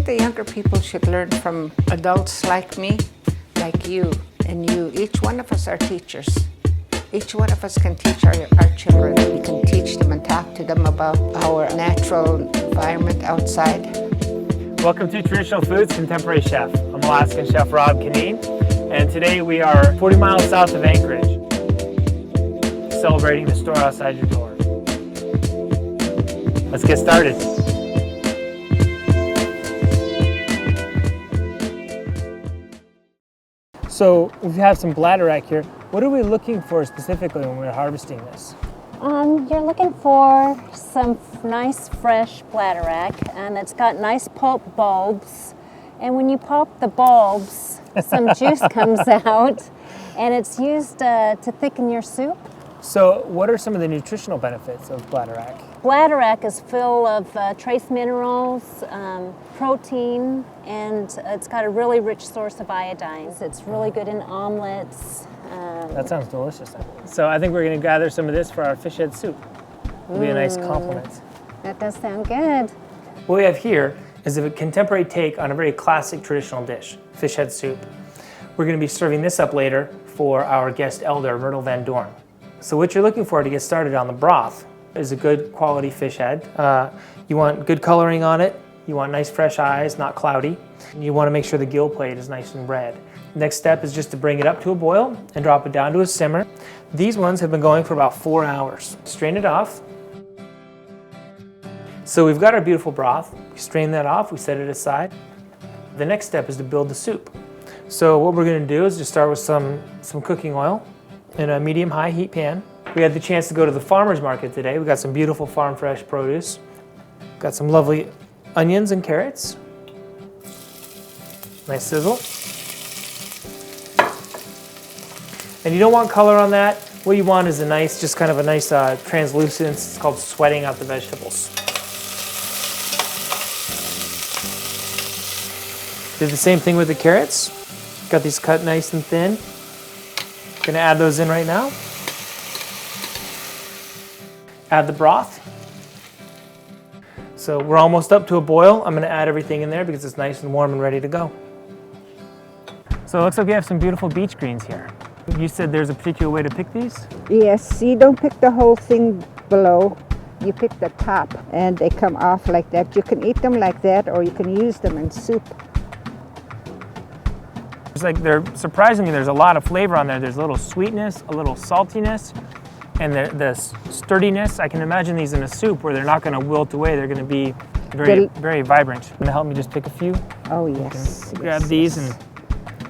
think the younger people should learn from adults like me, like you, and you. Each one of us are teachers. Each one of us can teach our children. We can teach them and talk to them about our natural environment outside. Welcome to Traditional Foods Contemporary Chef. I'm Alaskan Chef Rob Kineen, and today we are 40 miles south of Anchorage, celebrating the store outside your door. Let's get started. So we have some bladderwrack here. What are we looking for specifically when we're harvesting this? You're looking for some nice fresh bladderwrack, and it's got nice pulp bulbs. And when you pulp the bulbs, some juice comes out, and it's used to thicken your soup. So what are some of the nutritional benefits of bladderwrack? Bladderwrack is full of trace minerals, protein, and it's got a really rich source of iodine. It's really good in omelets. That sounds delicious. So I think we're going to gather some of this for our fish head soup. It'll be a nice compliment. That does sound good. What we have here is a contemporary take on a very classic traditional dish, fish head soup. We're going to be serving this up later for our guest elder, Myrtle Van Dorn. So what you're looking for to get started on the broth is a good quality fish head. You want good coloring on it. You want nice fresh eyes, not cloudy. You want to make sure the gill plate is nice and red. Next step is just to bring it up to a boil and drop it down to a simmer. These ones have been going for about 4 hours. Strain it off. So we've got our beautiful broth. We strain that off, we set it aside. The next step is to build the soup. So what we're going to do is just start with some cooking oil in a medium-high heat pan. We had the chance to go to the farmer's market today. We got some beautiful farm fresh produce. Got some lovely onions and carrots. Nice sizzle. And you don't want color on that. What you want is a nice, just kind of a nice translucence. It's called sweating out the vegetables. Did the same thing with the carrots. Got these cut nice and thin. Gonna add those in right now. Add the broth. So we're almost up to a boil. I'm gonna add everything in there because it's nice and warm and ready to go. So it looks like we have some beautiful beach greens here. You said there's a particular way to pick these? Yes, you don't pick the whole thing below. You pick the top and they come off like that. You can eat them like that or you can use them in soup. It's like surprisingly, there's a lot of flavor on there. There's a little sweetness, a little saltiness, and the sturdiness. I can imagine these in a soup where they're not going to wilt away. They're going to be very, very vibrant. Going to help me just pick a few? Oh, yes. Grab these and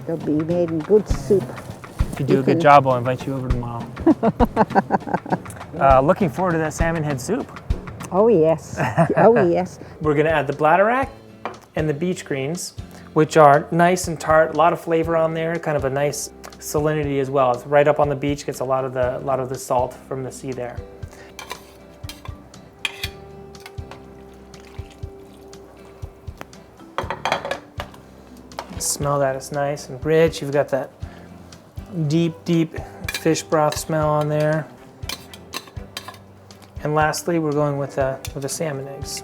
they'll be made in good soup. If you do a good job, I'll invite you over tomorrow. Looking forward to that salmon head soup. Oh, yes. Oh, yes. We're going to add the bladderwrack and the beach greens, which are nice and tart, a lot of flavor on there, kind of a nice salinity as well. It's right up on the beach, gets a lot of the salt from the sea there. Smell that, it's nice and rich. You've got that deep fish broth smell on there. And lastly, we're going with the salmon eggs.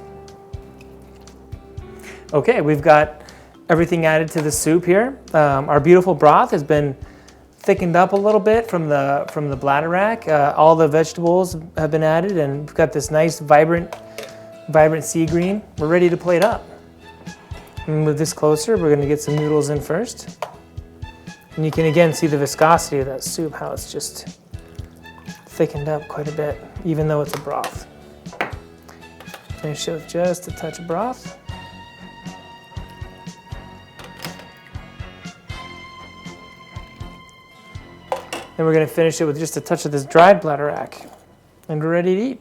Okay, we've got everything added to the soup here. Our beautiful broth has been thickened up a little bit from the bladderwrack. All the vegetables have been added, and we've got this nice vibrant sea green. We're ready to plate up. Move this closer. We're going to get some noodles in first. And you can again see the viscosity of that soup, how it's just thickened up quite a bit, even though it's a broth. Finish it with just a touch of broth. Then we're going to finish it with just a touch of this dried bladderwrack. And we're ready to eat.